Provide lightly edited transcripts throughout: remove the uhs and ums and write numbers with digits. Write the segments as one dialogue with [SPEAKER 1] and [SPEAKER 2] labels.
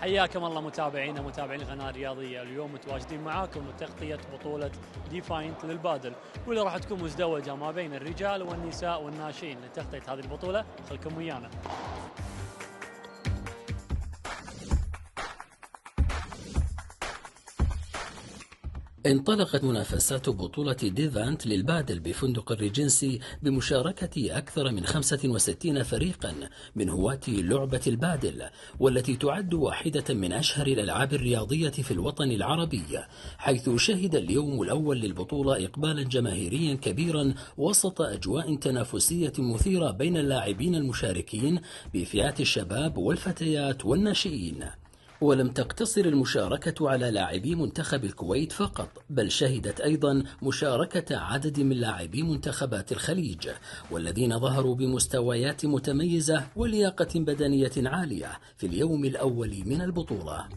[SPEAKER 1] حياكم الله متابعينا متابعين القناة الرياضية. اليوم متواجدين معاكم لتغطية بطولة ديفاينت للبادل، واللي راح تكون مزدوجة ما بين الرجال والنساء والناشئين. لتغطية هذه البطولة خلكم ويانا.
[SPEAKER 2] انطلقت منافسات بطولة ديفانت للبادل بفندق الريجنسي بمشاركة أكثر من 65 فريقا من هواة لعبة البادل، والتي تعد واحدة من أشهر الألعاب الرياضية في الوطن العربي، حيث شهد اليوم الأول للبطولة إقبالا جماهيريا كبيرا وسط أجواء تنافسية مثيرة بين اللاعبين المشاركين بفئات الشباب والفتيات والناشئين. ولم تقتصر المشاركة على لاعبي منتخب الكويت فقط، بل شهدت أيضا مشاركة عدد من لاعبي منتخبات الخليج، والذين ظهروا بمستويات متميزة ولياقة بدنية عالية في اليوم الأول من البطولة.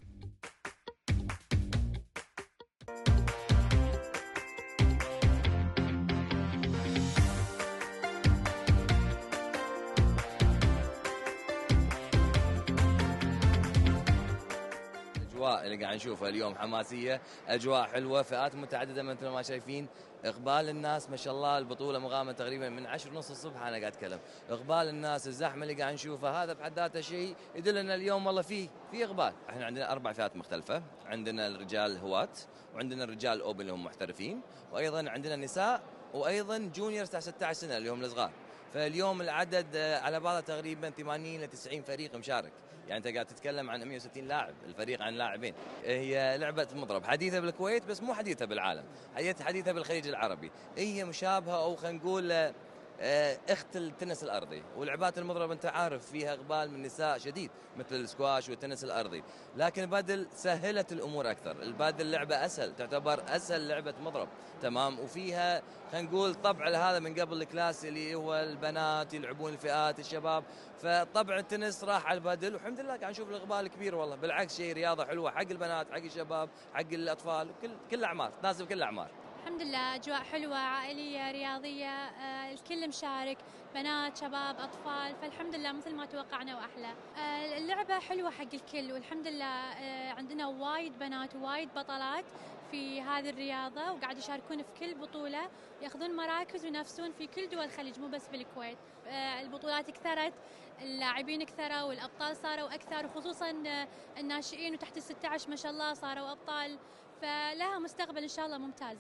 [SPEAKER 3] الأجواء اللي قاعد نشوفها اليوم حماسية، أجواء حلوة، فئات متعددة مثل ما شايفين. إقبال الناس ما شاء الله، البطولة مقامة تقريبا من 10:30 الصبح أنا قاعد أتكلم. إقبال الناس، الزحمة اللي قاعد نشوفها، هذا بحد ذاته شيء يدل أن اليوم والله في إقبال. احنا عندنا 4 فئات مختلفة، عندنا الرجال هواة، وعندنا الرجال أوبن اللي هم محترفين، وأيضا عندنا نساء، وأيضا جونيورز تحت 16 سنة اللي هم الصغار. فاليوم العدد على بعضه تقريبا 80 ل 90 فريق مشارك، يعني انت قاعد تتكلم عن 160 لاعب، الفريق عن لاعبين. هي لعبه مضرب حديثه بالكويت، بس مو حديثه بالعالم، حديثه بالخليج العربي. هي مشابهه، او خلينا نقول اخت التنس الارضي. ولعبات المضرب انت عارف فيها اقبال من النساء شديد، مثل السكواش والتنس الارضي، لكن البادل سهلت الامور اكثر. البادل لعبه اسهل، تعتبر اسهل لعبه مضرب، تمام، وفيها خلينا نقول طبع هذا من قبل الكلاسي اللي هو البنات يلعبون الفئات الشباب. فطبع التنس راح على البادل، والحمد لله قاعد نشوف الاقبال كبير والله. بالعكس شيء رياضه حلوه حق البنات، حق الشباب، حق الاطفال، كل الاعمار، تناسب كل الاعمار.
[SPEAKER 4] الحمد لله أجواء حلوة عائلية رياضية، الكل مشارك، بنات شباب أطفال، فالحمد لله مثل ما توقعنا وأحلى. اللعبة حلوة حق الكل، والحمد لله عندنا وايد بنات ووايد بطلات في هذه الرياضة، وقاعد يشاركون في كل بطولة، ياخذون مراكز وينافسون في كل دول الخليج مو بس بالكويت. البطولات كثرت، اللاعبين كثروا، والأبطال صاروا أكثر، وخصوصا الناشئين وتحت 16 ما شاء الله صاروا أبطال، فلها مستقبل إن شاء الله ممتاز.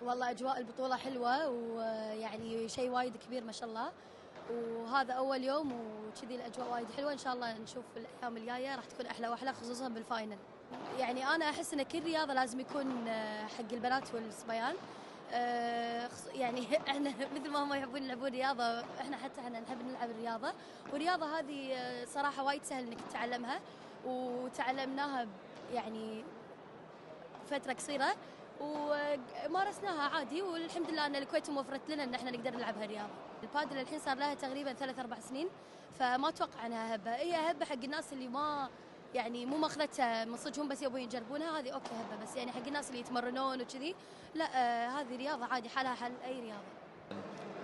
[SPEAKER 5] والله أجواء البطولة حلوة، ويعني شيء وايد كبير ما شاء الله، وهذا أول يوم وكذي الأجواء وايد حلوة. إن شاء الله نشوف الأيام الجاية راح تكون أحلى وأحلى، خصوصا بالفاينل. يعني أنا أحس إن كل رياضة لازم يكون حق البنات والصبيان. يعني احنا مثل ما هم يحبون يلعبون رياضة، احنا نحب نلعب الرياضة، والرياضة هذه صراحة وايد سهل إنك تتعلمها، وتعلمناها يعني فترة قصيرة، ومارسناها عادي، والحمد لله ان الكويت موفرت لنا ان احنا نقدر نلعب هالرياضه. البادل الحين صار لها تقريبا 3-4 سنين، فما اتوقع انها هبه. هي هبه حق الناس اللي ما يعني مو ماخذتها من صدقهم، بس يبون يجربونها، هذه اوكي هبه. بس يعني حق الناس اللي يتمرنون وكذي لا، هذه رياضه عادي حالها حل اي رياضه.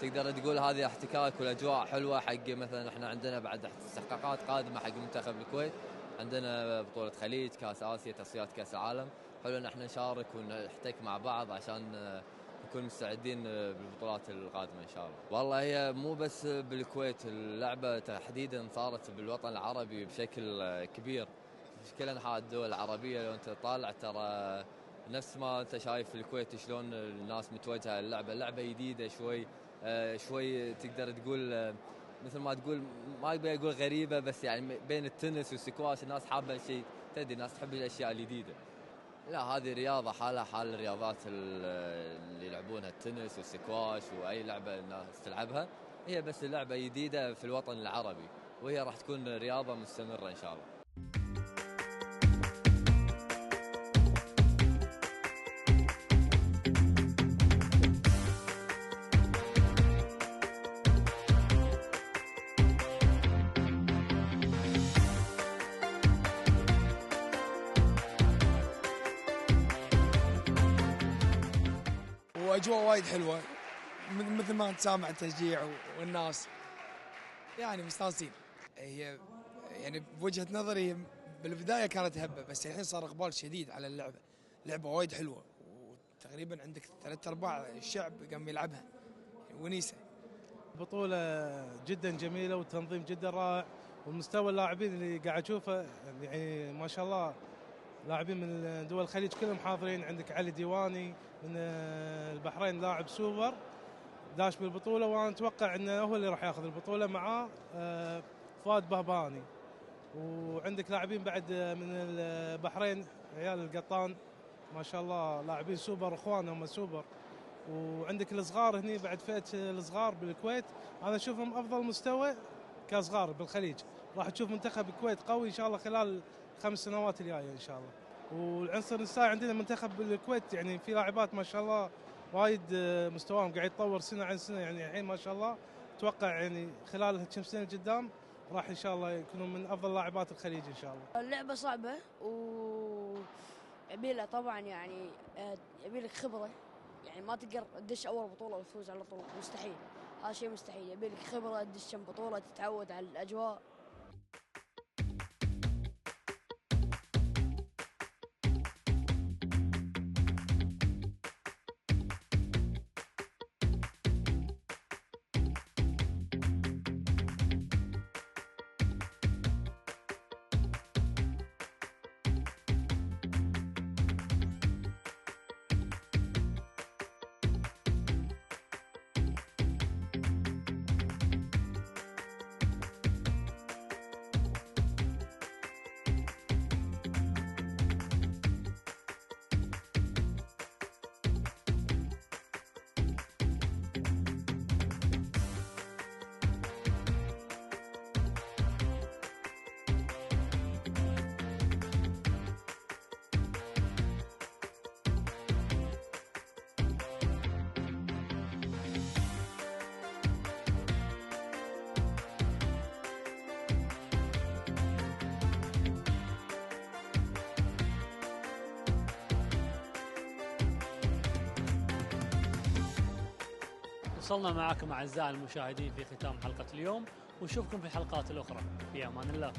[SPEAKER 6] تقدر تقول هذه احتكاك والاجواء حلوه حق مثلا احنا عندنا بعد استحقاقات قادمه حق منتخب الكويت. عندنا بطولة خليج، كاس اسيا، تصفيات كاس العالم. حلو ان احنا نشارك ونحتك مع بعض عشان نكون مستعدين بالبطولات القادمه ان شاء الله. والله هي مو بس بالكويت، اللعبه تحديدا صارت بالوطن العربي بشكل كبير في كل انحاء الدول العربيه. لو انت طالع ترى نفس ما انت شايف في الكويت شلون الناس متوجهه اللعبه، لعبه جديده شوي تقدر تقول مثل ما تقول، ما ابي اقول غريبه، بس يعني بين التنس والسكواش الناس حابه الشيء، تدري الناس تحب الاشياء الجديده. لا، هذه رياضه حالها حال الرياضات اللي يلعبونها التنس والسكواش واي لعبه الناس تلعبها، هي بس لعبه جديده في الوطن العربي، وهي راح تكون رياضه مستمره ان شاء الله.
[SPEAKER 7] واجواء وايد حلوه، مثل ما انت سامع التشجيع والناس يعني مستانسين. هي يعني بوجهه نظري بالبدايه كانت هبه، بس الحين صار اقبال شديد على اللعبه. لعبه وايد حلوه، وتقريبا عندك 3/4 الشعب قام يلعبها، ونيسه.
[SPEAKER 8] بطوله جدا جميله والتنظيم جدا رائع، ومستوى اللاعبين اللي قاعد اشوفه يعني ما شاء الله، لاعبين من دول الخليج كلهم حاضرين. عندك علي ديواني من البحرين لاعب سوبر داش بالبطوله، وانا اتوقع انه هو اللي راح ياخذ البطوله معاه فؤاد بهباني. وعندك لاعبين بعد من البحرين، عيال القطان ما شاء الله لاعبين سوبر، اخوانهم سوبر. وعندك الصغار هني بعد، فئه الصغار بالكويت انا اشوفهم افضل مستوى كصغار بالخليج. راح تشوف منتخب الكويت قوي ان شاء الله خلال 5 سنوات الجايه ان شاء الله. والعنصر النسائي عندنا منتخب بالكويت يعني في لاعبات ما شاء الله وايد مستواهم قاعد يتطور سنه عن سنه، يعني الحين ما شاء الله اتوقع يعني خلال كم سنه قدام راح ان شاء الله يكونوا من افضل لاعبات الخليج ان شاء الله.
[SPEAKER 9] اللعبه صعبه يبيلها طبعا، يعني يبيلك خبره، يعني ما تقدر تدش اول بطوله وتفوز على طول، مستحيل، هذا شيء مستحيل. يبيلك خبره، تدش كم بطوله، تتعود على الاجواء.
[SPEAKER 1] وصلنا معكم أعزائي المشاهدين في ختام حلقة اليوم، ونشوفكم في الحلقات الأخرى. في أمان الله.